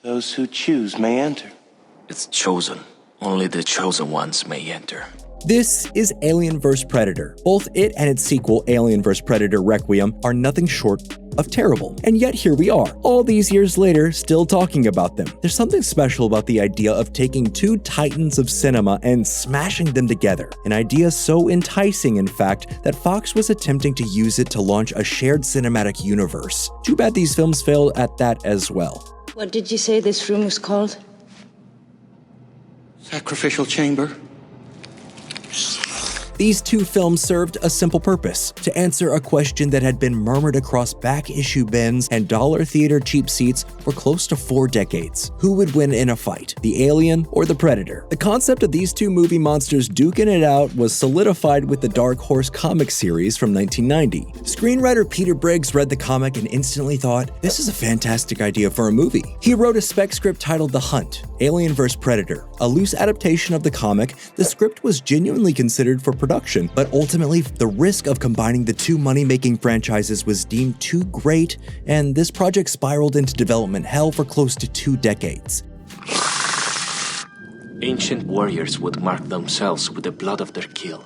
Those who choose may enter. It's chosen. Only the chosen ones may enter. This is Alien vs. Predator. Both it and its sequel, Alien vs. Predator Requiem, are nothing short of terrible. And yet here we are, all these years later, still talking about them. There's something special about the idea of taking two titans of cinema and smashing them together. An idea so enticing, in fact, that Fox was attempting to use it to launch a shared cinematic universe. Too bad these films failed at that as well. What did you say this room was called? Sacrificial chamber. These two films served a simple purpose: to answer a question that had been murmured across back-issue bins and dollar theater cheap seats for close to 4 decades. Who would win in a fight, the alien or the predator? The concept of these two movie monsters duking it out was solidified with the Dark Horse comic series from 1990. Screenwriter Peter Briggs read the comic and instantly thought, this is a fantastic idea for a movie. He wrote a spec script titled The Hunt, Alien vs. Predator. A loose adaptation of the comic, the script was genuinely considered for production, but ultimately the risk of combining the two money-making franchises was deemed too great, and this project spiraled into development hell for close to 2 decades. Ancient warriors would mark themselves with the blood of their kill.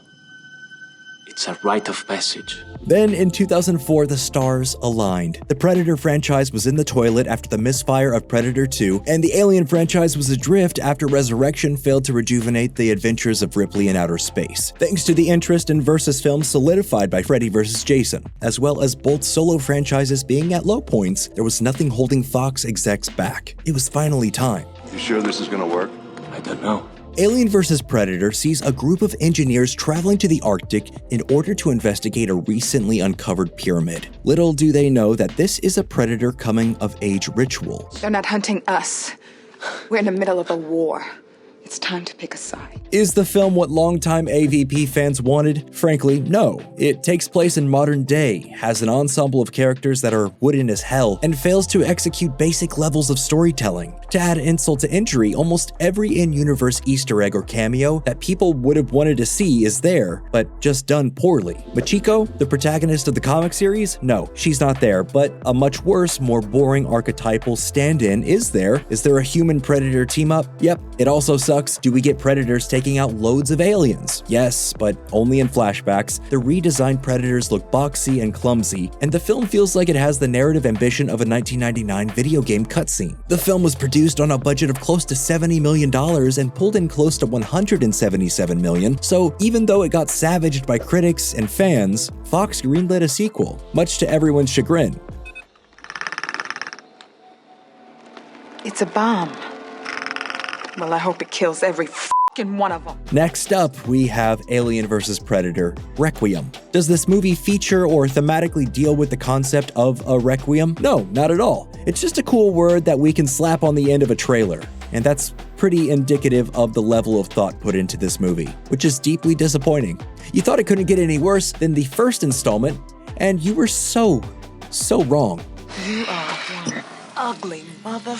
It's a rite of passage. Then in 2004, the stars aligned. The Predator franchise was in the toilet after the misfire of Predator 2, and the Alien franchise was adrift after Resurrection failed to rejuvenate the adventures of Ripley in outer space. Thanks to the interest in versus films solidified by Freddy vs. Jason, as well as both solo franchises being at low points, there was nothing holding Fox execs back. It was finally time. You sure this is gonna work? I don't know. Alien vs. Predator sees a group of engineers traveling to the Arctic in order to investigate a recently uncovered pyramid. Little do they know that this is a Predator coming-of-age ritual. They're not hunting us. We're in the middle of a war. It's time to pick a side. Is the film what longtime AVP fans wanted? Frankly, no. It takes place in modern day, has an ensemble of characters that are wooden as hell, and fails to execute basic levels of storytelling. To add insult to injury, almost every in-universe Easter egg or cameo that people would have wanted to see is there, but just done poorly. Machiko, the protagonist of the comic series? No, she's not there, but a much worse, more boring archetypal stand-in is there. Is there a human-predator team-up? Yep. It also sucks. Do we get predators taking out loads of aliens? Yes, but only in flashbacks. The redesigned predators look boxy and clumsy, and the film feels like it has the narrative ambition of a 1999 video game cutscene. The film was produced on a budget of close to $70 million and pulled in close to $177 million, so even though it got savaged by critics and fans, Fox greenlit a sequel, much to everyone's chagrin. It's a bomb. Well, I hope it kills every f***ing one of them. Next up, we have Alien vs. Predator Requiem. Does this movie feature or thematically deal with the concept of a requiem? No, not at all. It's just a cool word that we can slap on the end of a trailer. And that's pretty indicative of the level of thought put into this movie, which is deeply disappointing. You thought it couldn't get any worse than the first installment, and you were so wrong. You are one ugly mother.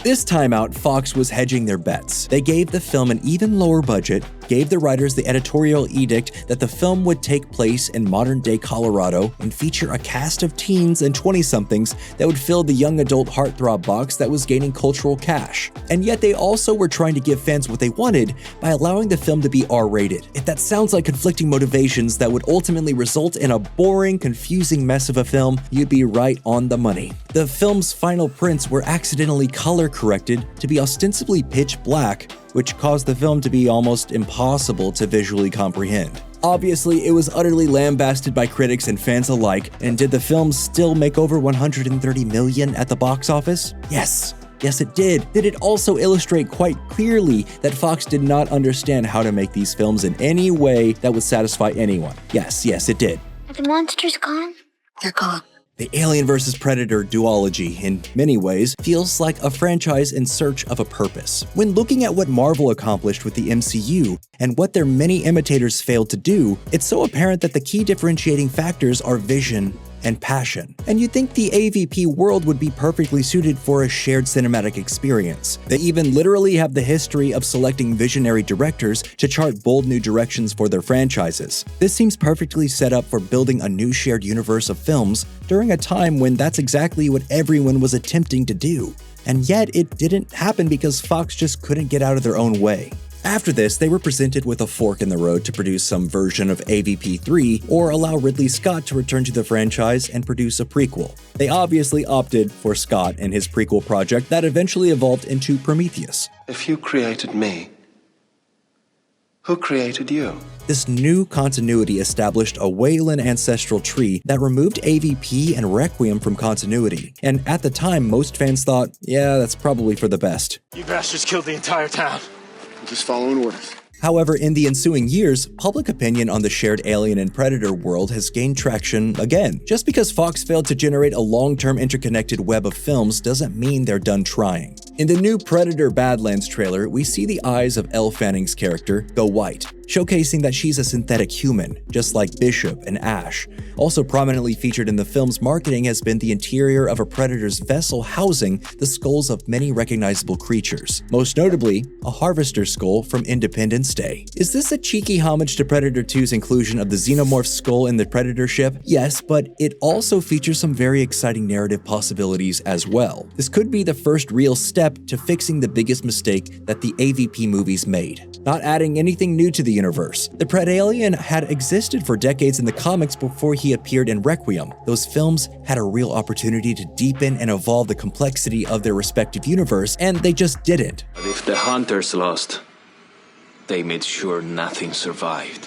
This time out, Fox was hedging their bets. They gave the film an even lower budget, gave the writers the editorial edict that the film would take place in modern-day Colorado and feature a cast of teens and 20-somethings that would fill the young adult heartthrob box that was gaining cultural cash. And yet they also were trying to give fans what they wanted by allowing the film to be R-rated. If that sounds like conflicting motivations that would ultimately result in a boring, confusing mess of a film, you'd be right on the money. The film's final prints were accidentally color-corrected to be ostensibly pitch black, which caused the film to be almost impossible to visually comprehend. Obviously, it was utterly lambasted by critics and fans alike, and did the film still make over $130 million at the box office? Yes. Yes, it did. Did it also illustrate quite clearly that Fox did not understand how to make these films in any way that would satisfy anyone? Yes, it did. Are the monsters gone? They're gone. The Alien vs. Predator duology, in many ways, feels like a franchise in search of a purpose. When looking at what Marvel accomplished with the MCU and what their many imitators failed to do, it's so apparent that the key differentiating factors are vision and passion. And you'd think the AVP world would be perfectly suited for a shared cinematic experience. They even literally have the history of selecting visionary directors to chart bold new directions for their franchises. This seems perfectly set up for building a new shared universe of films during a time when that's exactly what everyone was attempting to do. And yet it didn't happen because Fox just couldn't get out of their own way. After this, they were presented with a fork in the road to produce some version of AVP 3 or allow Ridley Scott to return to the franchise and produce a prequel. They obviously opted for Scott and his prequel project that eventually evolved into Prometheus. If you created me, who created you? This new continuity established a Wayland ancestral tree that removed AVP and Requiem from continuity. And at the time, most fans thought, yeah, that's probably for the best. You bastards killed the entire town. I'm just following orders. However, in the ensuing years, public opinion on the shared Alien and Predator world has gained traction again. Just because Fox failed to generate a long-term interconnected web of films doesn't mean they're done trying. In the new Predator Badlands trailer, we see the eyes of Elle Fanning's character go white, showcasing that she's a synthetic human, just like Bishop and Ash. Also prominently featured in the film's marketing has been the interior of a Predator's vessel housing the skulls of many recognizable creatures, most notably a harvester skull from Independence Day. Is this a cheeky homage to Predator 2's inclusion of the Xenomorph skull in the Predator ship? Yes, but it also features some very exciting narrative possibilities as well. This could be the first real step to fixing the biggest mistake that the AVP movies made, not adding anything new to the universe. The Predalien had existed for decades in the comics before he appeared in Requiem. Those films had a real opportunity to deepen and evolve the complexity of their respective universe, and they just didn't. But if the hunters lost, they made sure nothing survived.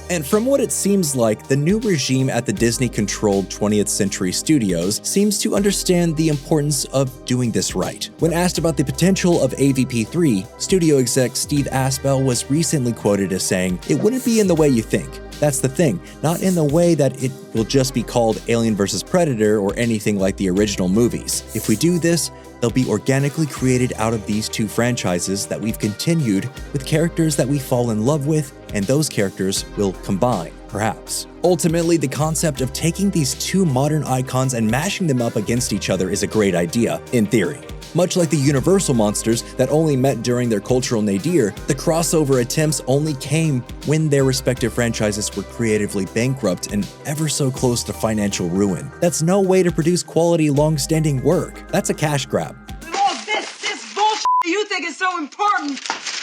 And from what it seems like, the new regime at the Disney-controlled 20th Century Studios seems to understand the importance of doing this right. When asked about the potential of AVP 3, studio exec Steve Aspel was recently quoted as saying, "It wouldn't be in the way you think. That's the thing, not in the way that it will just be called Alien vs. Predator or anything like the original movies. If we do this, they'll be organically created out of these two franchises that we've continued with characters that we fall in love with, and those characters will combine, perhaps." Ultimately, the concept of taking these two modern icons and mashing them up against each other is a great idea, in theory. Much like the Universal monsters that only met during their cultural nadir, the crossover attempts only came when their respective franchises were creatively bankrupt and ever so close to financial ruin. That's no way to produce quality, long-standing work. That's a cash grab. All this bullshit you think is so important,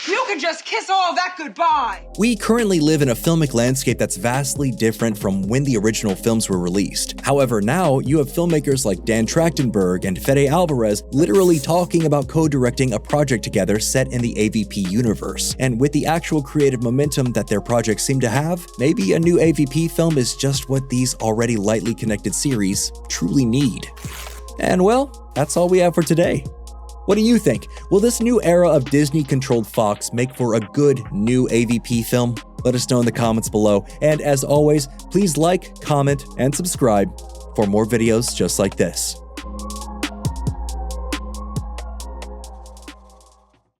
you can just kiss all that goodbye. We currently live in a filmic landscape that's vastly different from when the original films were released. However, now you have filmmakers like Dan Trachtenberg and Fede Alvarez literally talking about co-directing a project together set in the AVP universe. And with the actual creative momentum that their projects seem to have, maybe a new AVP film is just what these already lightly connected series truly need. And well, that's all we have for today. What do you think? Will this new era of Disney-controlled Fox make for a good new AVP film? Let us know in the comments below. And as always, please like, comment, and subscribe for more videos just like this.